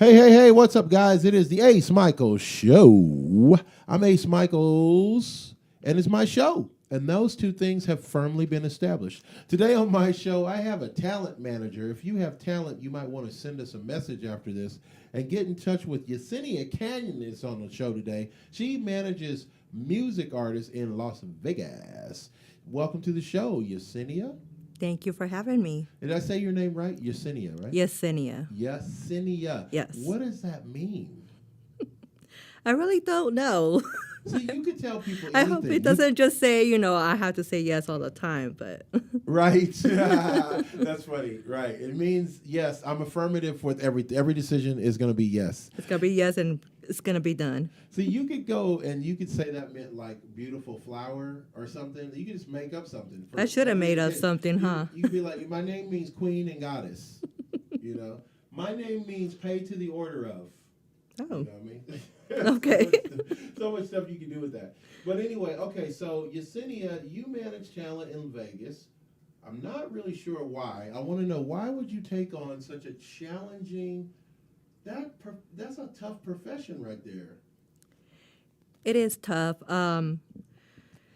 Hey, hey, hey, what's up, guys? It is the Ace Michaels Show. I'm Ace Michaels, and it's my show. And those two things have firmly been established. Today on my show, I have a talent manager. If you have talent, you might want to send us a message after this and get in touch with Yessenia Canyon is on the show today. She manages music artists in Las Vegas. Welcome to the show, Yessenia. Thank you for having me. Did I say your name right? Yessenia, right? Yessenia. Yessenia. Yes. What does that mean? I really don't know. So you could tell people anything. I hope it doesn't just say, I have to say yes all the time, but. Right. That's funny. Right. It means yes. I'm affirmative with everything. Every decision is going to be yes. It's going to be yes and it's going to be done. So you could go and you could say that meant like beautiful flower or something. You could just make up something. I should have made up something, huh? You could be like, my name means queen and goddess. My name means pay to the order of. Oh. You know what I mean? Okay. so much stuff you can do with that. But anyway, okay, so Yessenia, you manage talent in Vegas. I'm not really sure why. I want to know, why would you take on such a challenging, that's a tough profession right there. It is tough.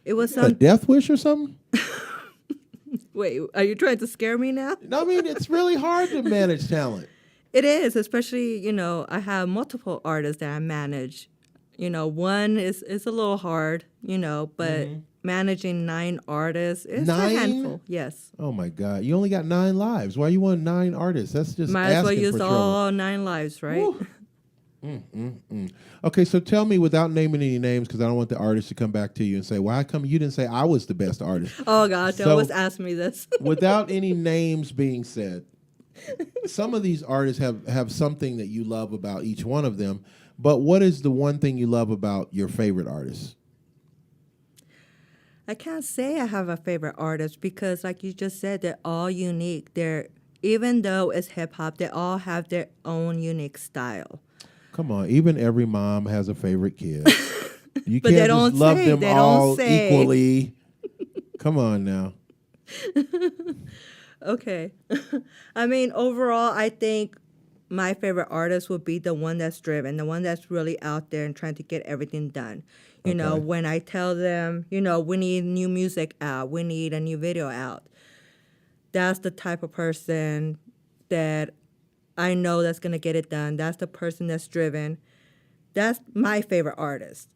It was A death wish or something? Wait, are you trying to scare me now? No, I mean, it's really hard to manage talent. It is, especially, I have multiple artists that I manage. One is a little hard, but managing 9 artists is a handful. Yes. Oh, my God. You only got 9 lives. Why you want 9 artists? That's just might as well asking use for all trouble. 9 lives, right? Okay, so tell me without naming any names, because I don't want the artist to come back to you and say, "Well, how come you didn't say I was the best artist?" Oh, gosh, they always ask me this. Without any names being said, some of these artists have something that you love about each one of them, but what is the one thing you love about your favorite artist? I can't say I have a favorite artist because, like you just said, they're all unique. Even though it's hip-hop, they all have their own unique style. Come on, even every mom has a favorite kid. You But can't they don't just love say, them they don't all say. equally. Come on now. Okay. I mean, overall, I think my favorite artist would be the one that's driven, the one that's really out there and trying to get everything done. When I tell them, we need new music out, we need a new video out, that's the type of person that I know that's going to get it done. That's the person that's driven. That's my favorite artist.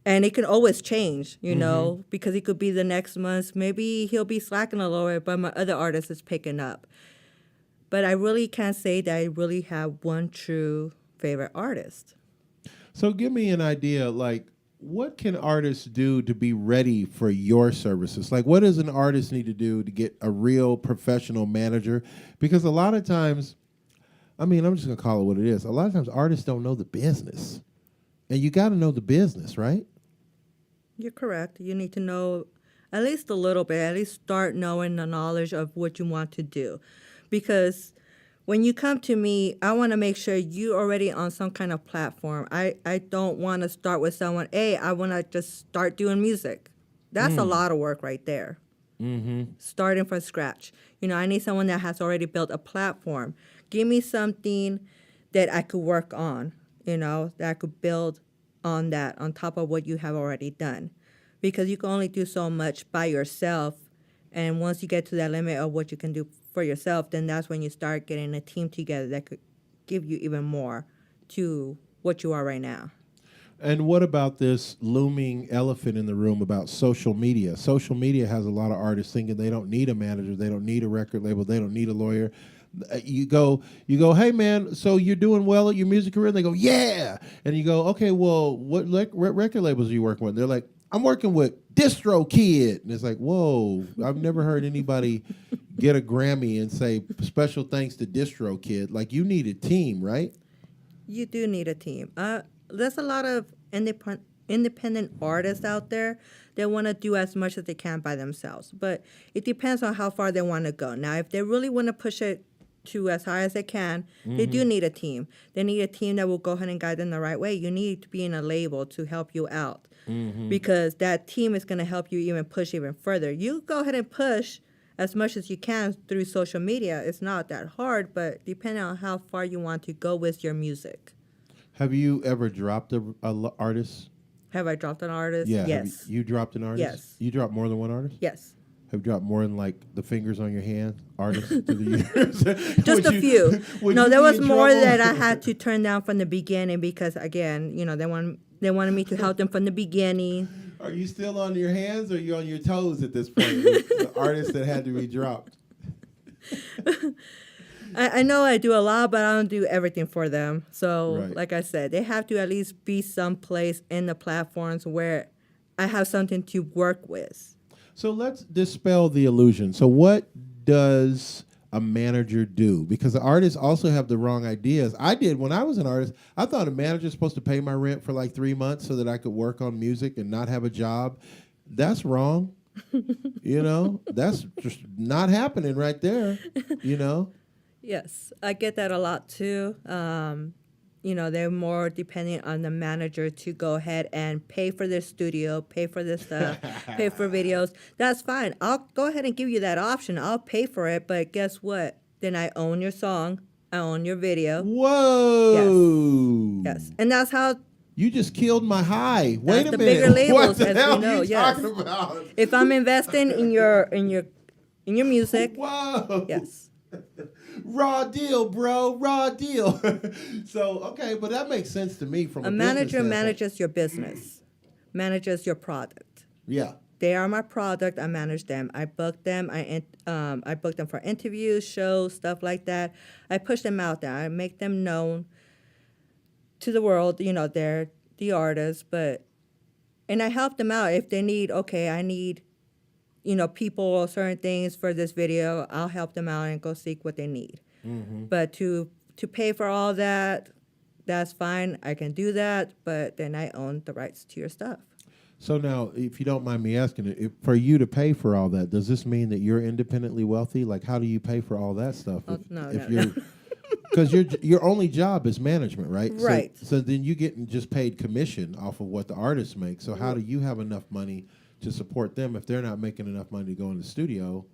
And it can always change, because it could be the next month. Maybe he'll be slacking a little bit, but my other artist is picking up. But I really can't say that I really have one true favorite artist. So give me an idea, like, what can artists do to be ready for your services? Like, what does an artist need to do to get a real professional manager? Because a lot of times, I'm just going to call it what it is. A lot of times artists don't know the business. And you got to know the business, right? You're correct. You need to know at least a little bit, at least start knowing the knowledge of what you want to do. Because when you come to me, I want to make sure you're already on some kind of platform. I don't want to start with someone, hey, I want to just start doing music. That's a lot of work right there. Starting from scratch. I need someone that has already built a platform. Give me something that I could work on, that I could build on that, on top of what you have already done. Because you can only do so much by yourself. And once you get to that limit of what you can do for yourself, then that's when you start getting a team together that could give you even more to what you are right now. And what about this looming elephant in the room about social media? Social media has a lot of artists thinking they don't need a manager, they don't need a record label, they don't need a lawyer. You go, hey man, so you're doing well at your music career? And they go, yeah. And you go, okay, well, what record labels are you working with? They're like, I'm working with Distro Kid. And it's like, whoa, I've never heard anybody get a Grammy and say special thanks to Distro Kid. Like, you need a team, right? You do need a team. There's a lot of independent artists out there that want to do as much as they can by themselves. But it depends on how far they want to go. Now, if they really want to push it to as high as they can, they do need a team. They need a team that will go ahead and guide them the right way. You need to be in a label to help you out because that team is going to help you even push even further. You go ahead and push as much as you can through social media. It's not that hard, but depending on how far you want to go with your music. Have you ever dropped a artist? Have I dropped an artist? Yeah. Yes. You dropped an artist? Yes. You dropped more than one artist? Yes. Have you dropped more than like the fingers on your hand artists through the years? Just a few. Would No, you there be was in more trouble? that I had to turn down from the beginning because, again, they wanted me to help them from the beginning. Are you still on your hands or are you on your toes at this point? The artists that had to be dropped. I know I do a lot, but I don't do everything for them. So, Right. like I said, they have to at least be someplace in the platforms where I have something to work with. So let's dispel the illusion. So what does a manager do? Because the artists also have the wrong ideas. I did when I was an artist. I thought a manager was supposed to pay my rent for like 3 months so that I could work on music and not have a job. That's wrong. That's just not happening right there. Yes, I get that a lot too. They're more dependent on the manager to go ahead and pay for their studio, pay for this stuff, pay for videos. That's fine. I'll go ahead and give you that option. I'll pay for it, but guess what? Then I own your song. I own your video. Whoa. Yes. And that's how. You just killed my high. Wait a the minute. bigger labels, What the as we hell know, are you yes. talking about? If I'm investing in your music, Whoa. yes. Raw deal, bro. Raw deal. So, okay, but that makes sense to me from a manager business manages your business, manages your product. Yeah. They are my product. I manage them. I book them. I book them for interviews, shows, stuff like that. I push them out there. I make them known to the world. They're the artists, and I help them out if they need. Okay, I need, people or certain things for this video. I'll help them out and go seek what they need. Mm-hmm. But to pay for all that, that's fine. I can do that, but then I own the rights to your stuff. So now, if you don't mind me asking, for you to pay for all that, does this mean that you're independently wealthy? Like, how do you pay for all that stuff? No. Because your only job is management, right? Right. So then you get just paid commission off of what the artists make. So how do you have enough money to support them if they're not making enough money to go in the studio?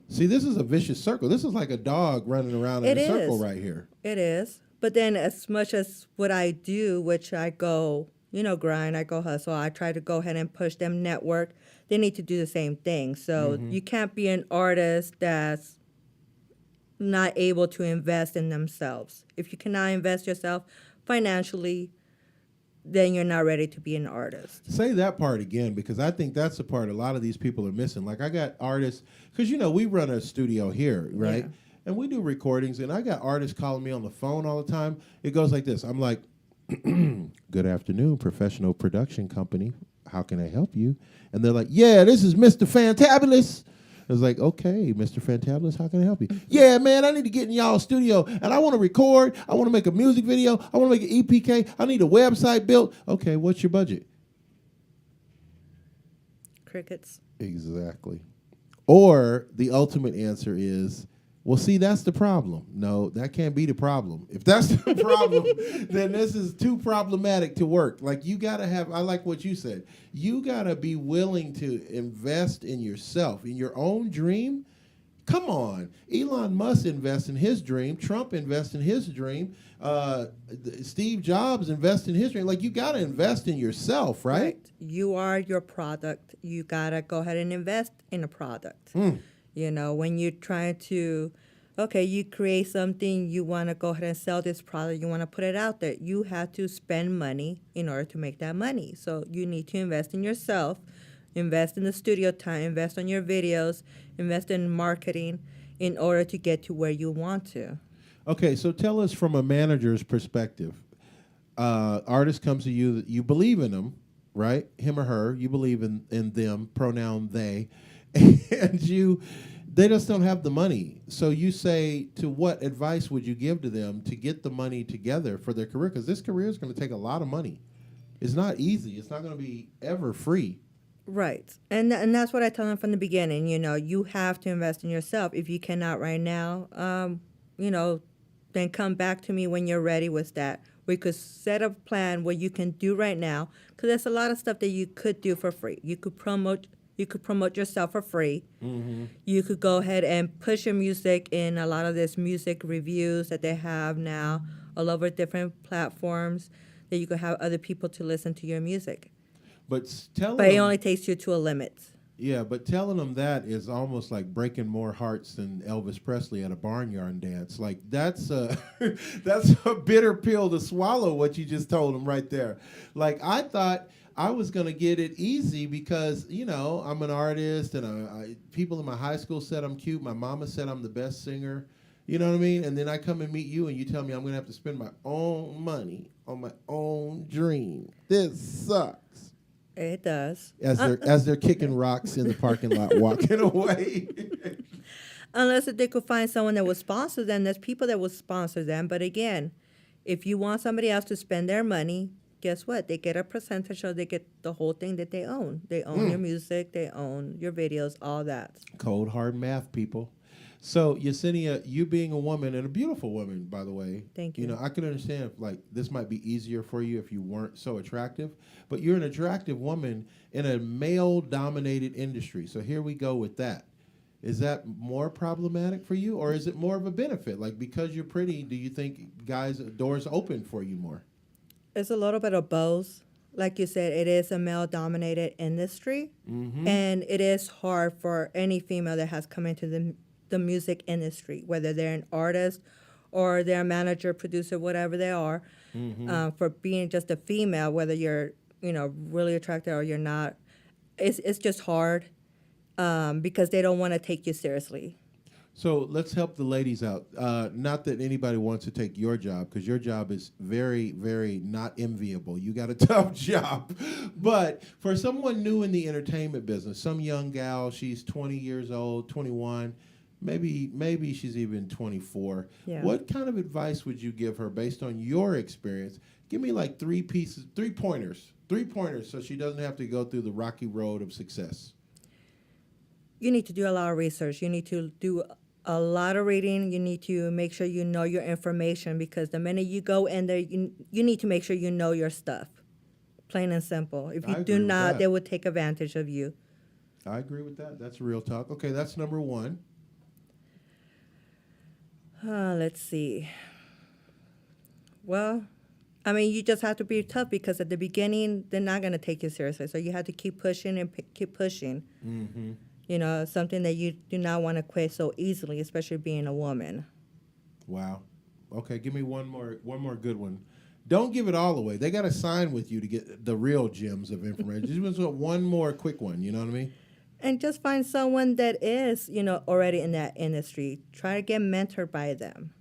See, this is a vicious circle. This is like a dog running around in a circle right here. It is. But then as much as what I do, which I go, grind, I go hustle, I try to go ahead and push them network, they need to do the same thing. So you can't be an artist that's not able to invest in themselves. If you cannot invest yourself financially, then you're not ready to be an artist. Say that part again, because I think that's the part a lot of these people are missing. Like, I got artists, because, we run a studio here, right? Yeah. And we do recordings, and I got artists calling me on the phone all the time. It goes like this. I'm like, good afternoon, professional production company. How can I help you? And they're like, yeah, this is Mr. Fantabulous. I was like, okay, Mr. Fantabulous, how can I help you? Yeah, man, I need to get in y'all's studio, and I want to record. I want to make a music video. I want to make an EPK. I need a website built. Okay, what's your budget? Crickets. Exactly. Or the ultimate answer is, well, see, that's the problem. No, that can't be the problem. If that's the problem, then this is too problematic to work. Like, you got to have, I like what you said, you got to be willing to invest in yourself, in your own dream. Come on. Elon Musk invests in his dream. Trump invests in his dream. Steve Jobs invests in his dream. Like, you got to invest in yourself, right? You are your product. You got to go ahead and invest in a product. When you're trying to, you create something, you want to go ahead and sell this product, you want to put it out there. You have to spend money in order to make that money. So you need to invest in yourself, invest in the studio time, invest on your videos, invest in marketing in order to get to where you want to. Okay, so tell us from a manager's perspective. Artist comes to you, you believe in them, right? Him or her, you believe in them, pronoun they. And they just don't have the money. So you say, to what advice would you give to them to get the money together for their career? Because this career is going to take a lot of money. It's not easy. It's not going to be ever free. Right. And that's what I tell them from the beginning. You have to invest in yourself. If you cannot right now, then come back to me when you're ready with that. We could set a plan what you can do right now, because there's a lot of stuff that you could do for free. You could promote You could promote yourself for free. Mm-hmm. You could go ahead and push your music in a lot of this music reviews that they have now all over different platforms that you could have other people to listen to your music. But telling But it them, only takes you to a limit. yeah, but telling them that is almost like breaking more hearts than Elvis Presley at a barnyard dance. Like that's a that's a bitter pill to swallow. What you just told them right there. Like I thought I was gonna get it easy because I'm an artist and people in my high school said I'm cute. My mama said I'm the best singer. You know what I mean? And then I come and meet you and you tell me I'm gonna have to spend my own money on my own dream. This sucks. It does. As they're kicking rocks in the parking lot, walking away. Unless if they could find someone that would sponsor them, there's people that would sponsor them. But again, if you want somebody else to spend their money, guess what? They get a percentage or they get the whole thing that they own. They own your music, they own your videos, all that. Cold hard math, people. So Yessenia, you being a woman and a beautiful woman, by the way. Thank you. I could understand if this might be easier for you if you weren't so attractive, but you're an attractive woman in a male-dominated industry. So here we go with that. Is that more problematic for you, or is it more of a benefit? Like because you're pretty, do you think doors open for you more? It's a little bit of both. Like you said, it is a male-dominated industry, and it is hard for any female that has come into the music industry, whether they're an artist or they're a manager, producer, whatever they are, for being just a female, whether you're really attractive or you're not, it's just hard because they don't want to take you seriously. So let's help the ladies out. Not that anybody wants to take your job, because your job is very, very not enviable. You got a tough job. But for someone new in the entertainment business, some young gal, she's 20 years old, 21, maybe she's even 24. Yeah. What kind of advice would you give her based on your experience? Give me like 3 pointers so she doesn't have to go through the rocky road of success. You need to do a lot of research. You need to do a lot of reading. You need to make sure you know your information, because the minute you go in there, you need to make sure you know your stuff. Plain and simple. If you do not, they will take advantage of you. I agree with that. That's real talk. Okay, that's number 1. Let's see. Well, I mean, you just have to be tough, because at the beginning, they're not going to take you seriously. So you have to keep pushing and keep pushing. Mm-hmm. Something that you do not want to quit so easily, especially being a woman. Wow. Okay, give me one more good one. Don't give it all away. They got to sign with you to get the real gems of information. Just one more quick one, you know what I mean? And just find someone that is, already in that industry. Try to get mentored by them.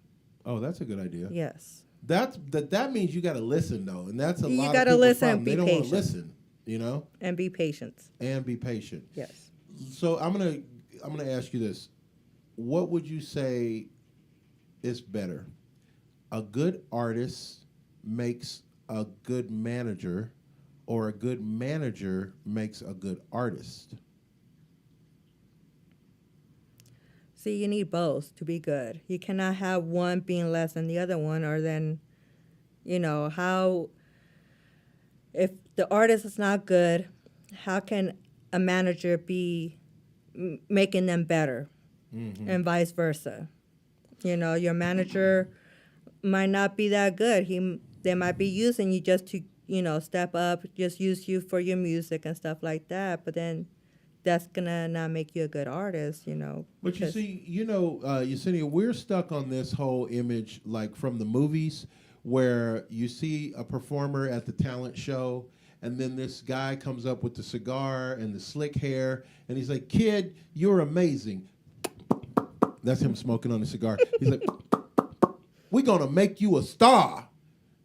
Oh, that's a good idea. Yes. That means you got to listen, though, and that's a lot of people's problem. You got to listen and be They don't patient. want to listen, And be patient. And be patient. Yes. So I'm gonna ask you this: what would you say is better? A good artist makes a good manager, or a good manager makes a good artist? See, you need both to be good. You cannot have one being less than the other one, or then, how, if the artist is not good, how can a manager be making them better? Mm-hmm. And vice versa. Your manager might not be that good. They might be using you just to, step up, just use you for your music and stuff like that, but then that's gonna not make you a good artist, But you see, Yessenia, we're stuck on this whole image, like from the movies, where you see a performer at the talent show, and then this guy comes up with the cigar and the slick hair, and he's like, "Kid, you're amazing." That's him smoking on the cigar. He's like, "We're gonna make you a star."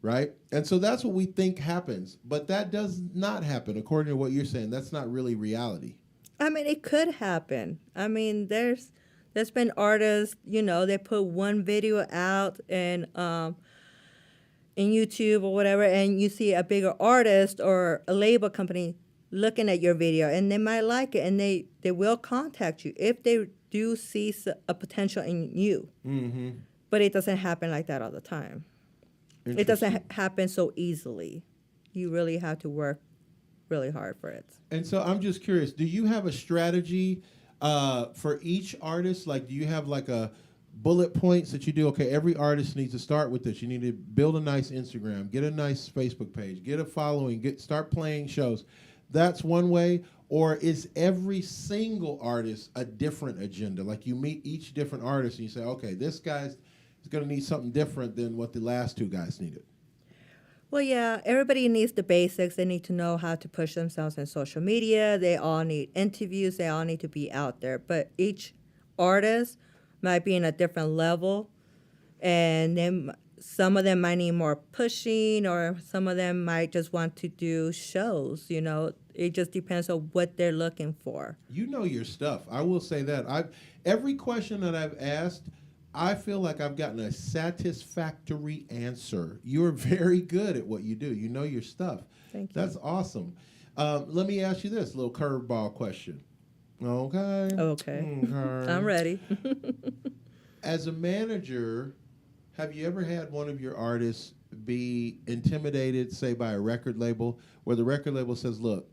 Right? And so that's what we think happens. But that does not happen, according to what you're saying. That's not really reality. I mean, it could happen. I mean, there's been artists, they put one video out and in YouTube or whatever, and you see a bigger artist or a label company looking at your video, and they might like it, and they will contact you if they do see a potential in you. Mm-hmm. But it doesn't happen like that all the time. It doesn't happen so easily. You really have to work really hard for it. And so I'm just curious, do you have a strategy for each artist? Like, do you have like a bullet points that you do? Okay, every artist needs to start with this. You need to build a nice Instagram, get a nice Facebook page, get a following, start playing shows. That's one way. Or is every single artist a different agenda? Like you meet each different artist and you say, okay, this guy's is going to need something different than what the last two guys needed. Well, yeah, everybody needs the basics. They need to know how to push themselves in social media. They all need interviews. They all need to be out there. But each artist might be in a different level, and then some of them might need more pushing, or some of them might just want to do shows. It just depends on what they're looking for. You know your stuff. I will say that. Every question that I've asked, I feel like I've gotten a satisfactory answer. You're very good at what you do. You know your stuff. Thank you. That's awesome. Let me ask you this little curveball question. Okay. Okay. I'm ready. As a manager, have you ever had one of your artists be intimidated, say, by a record label, where the record label says, look,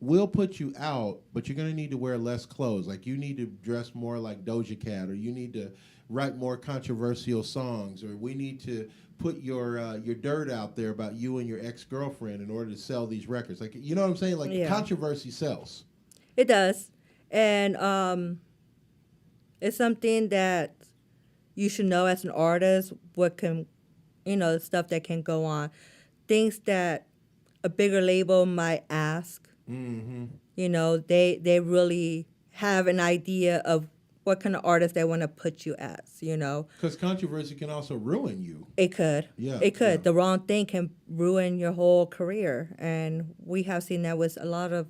we'll put you out, but you're going to need to wear less clothes. Like you need to dress more like Doja Cat, or you need to write more controversial songs, or we need to put your dirt out there about you and your ex-girlfriend in order to sell these records. Like, you know what I'm saying? Like, Yeah. Controversy sells. It does. And it's something that you should know as an artist, what can, stuff that can go on. Things that a bigger label might ask. Mm-hmm. They really have an idea of what kind of artist they want to put you as, Because controversy can also ruin you. It could. Yeah. It could. Yeah. The wrong thing can ruin your whole career. And we have seen that with a lot of,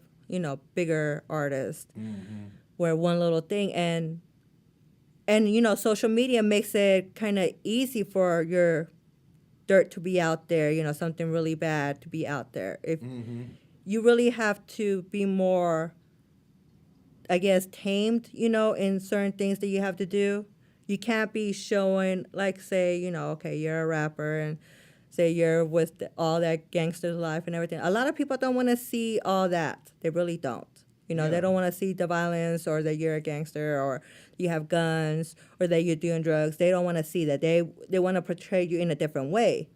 bigger artists, where one little thing and social media makes it kind of easy for your dirt to be out there, something really bad to be out there. If you really have to be more, I guess, tamed, in certain things that you have to do. You can't be showing, like, say, okay, you're a rapper and say you're with all that gangster life and everything. A lot of people don't want to see all that. They really don't. Yeah. They don't want to see the violence, or that you're a gangster, or you have guns, or that you're doing drugs. They don't want to see that. They want to portray you in a different way.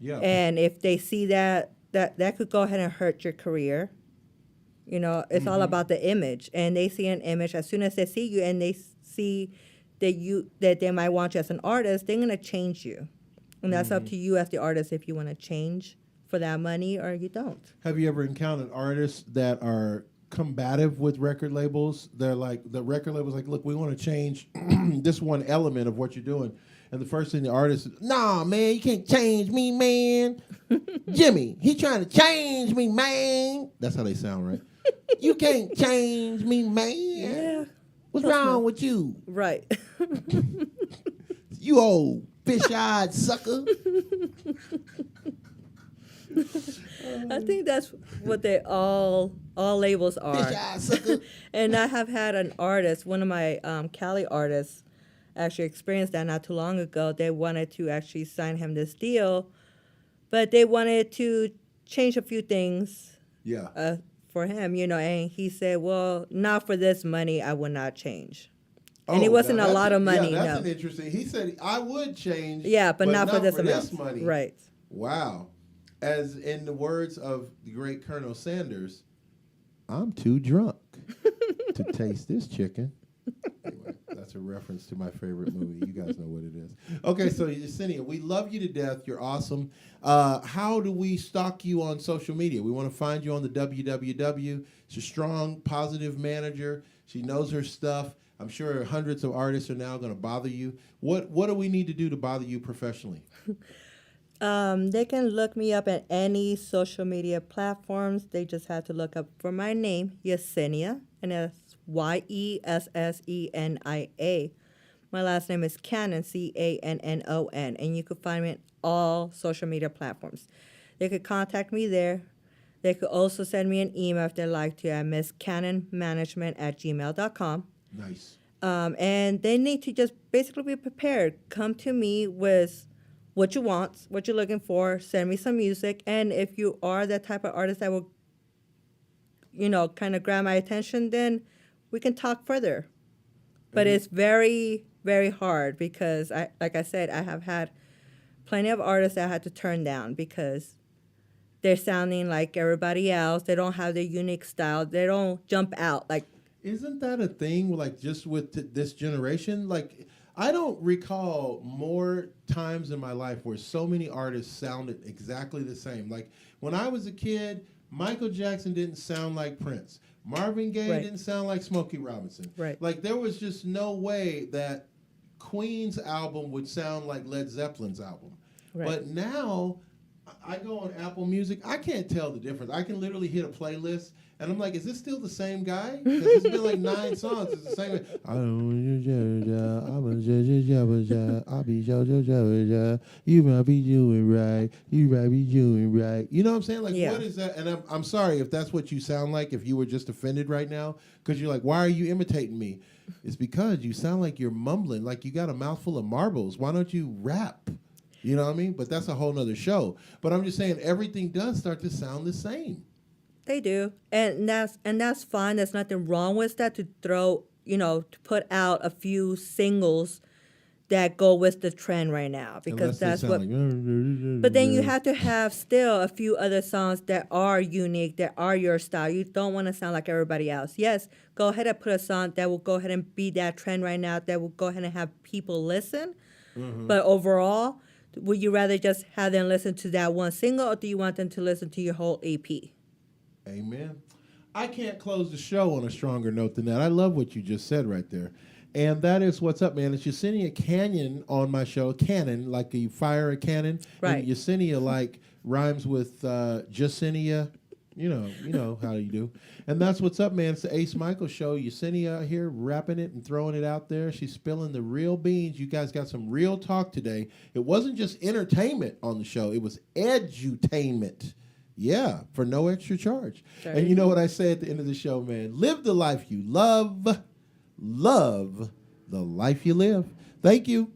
Yeah. And if they see that could go ahead and hurt your career. It's all about the image, and they see an image. As soon as they see you and they see that they might want you as an artist, they're gonna change you, and that's up to you as the artist if you want to change for that money or you don't. Have you ever encountered artists that are combative with record labels? They're like, the record label's like, look, we want to change this one element of what you're doing. And the first thing the artist is, nah, man, you can't change me, man. Jimmy, he trying to change me, man. That's how they sound, right? You can't change me, man. Yeah. What's wrong with you? Right. You old fish-eyed sucker. I think that's what they all labels are. Fish-eyed sucker. And I have had an artist, one of my Cali artists, actually experienced that not too long ago. They wanted to actually sign him this deal, but they wanted to change a few things. Yeah. For him, and he said, well, not for this money, I would not change. And it wasn't a lot of money. Yeah, that's no. an interesting. He said, I would change. Yeah, but not for this amount. Money. Right. Wow. As in the words of the great Colonel Sanders, I'm too drunk to taste this chicken. Anyway, that's a reference to my favorite movie. You guys know what it is. Okay, so Yessenia, we love you to death. You're awesome. How do we stalk you on social media? We want to find you on the www. She's a strong, positive manager. She knows her stuff. I'm sure hundreds of artists are now going to bother you. What do we need to do to bother you professionally? They can look me up at any social media platforms. They just have to look up for my name, Yessenia, and that's Yessenia. My last name is Cannon, Cannon, and you can find me on all social media platforms. They could contact me there. They could also send me an email if they'd like to at misscannonmanagement@gmail.com. Nice. And they need to just basically be prepared. Come to me with what you want, what you're looking for. Send me some music. And if you are that type of artist that will kind of grab my attention, then we can talk further. But it's very, very hard because like I said, I have had plenty of artists that I had to turn down because they're sounding like everybody else. They don't have their unique style. They don't jump out. Like, isn't that a thing? Like just with this generation, like I don't recall more times in my life where so many artists sounded exactly the same. Like when I was a kid, Michael Jackson didn't sound like Prince. Marvin Gaye Right. didn't sound like Smokey Robinson. Right. Like there was just no way that Queen's album would sound like Led Zeppelin's album. Right. But now I go on Apple Music. I can't tell the difference. I can literally hit a playlist, and I'm like, is this still the same guy? Because it's been like 9 songs. It's the same. I don't I'll be you might be doing right. You might be doing right. You know what I'm saying? Like, Yeah. what is that? And I'm sorry if that's what you sound like, if you were just offended right now, because you're like, why are you imitating me? It's because you sound like you're mumbling, like you got a mouthful of marbles. Why don't you rap? You know what I mean? But that's a whole nother show. But I'm just saying everything does start to sound the same. They do, and that's fine. There's nothing wrong with that to throw, to put out a few singles that go with the trend right now because that's what. But then you have to have still a few other songs that are unique, that are your style. You don't want to sound like everybody else. Yes, go ahead and put a song that will go ahead and be that trend right now. That will go ahead and have people listen. Mm-hmm. But overall, would you rather just have them listen to that one single, or do you want them to listen to your whole EP? Amen. I can't close the show on a stronger note than that. I love what you just said right there. And that is what's up, man. It's Yessenia Canyon on my show. Cannon, like you fire a cannon. Right. And Yessenia like rhymes with Yessenia. You know how you do. And that's what's up, man. It's the Ace Michael show. Yessenia out here rapping it and throwing it out there. She's spilling the real beans. You guys got some real talk today. It wasn't just entertainment on the show. It was edutainment. Yeah, for no extra charge. Sorry. And you know what I say at the end of the show, man? Live the life you love. Love the life you live. Thank you.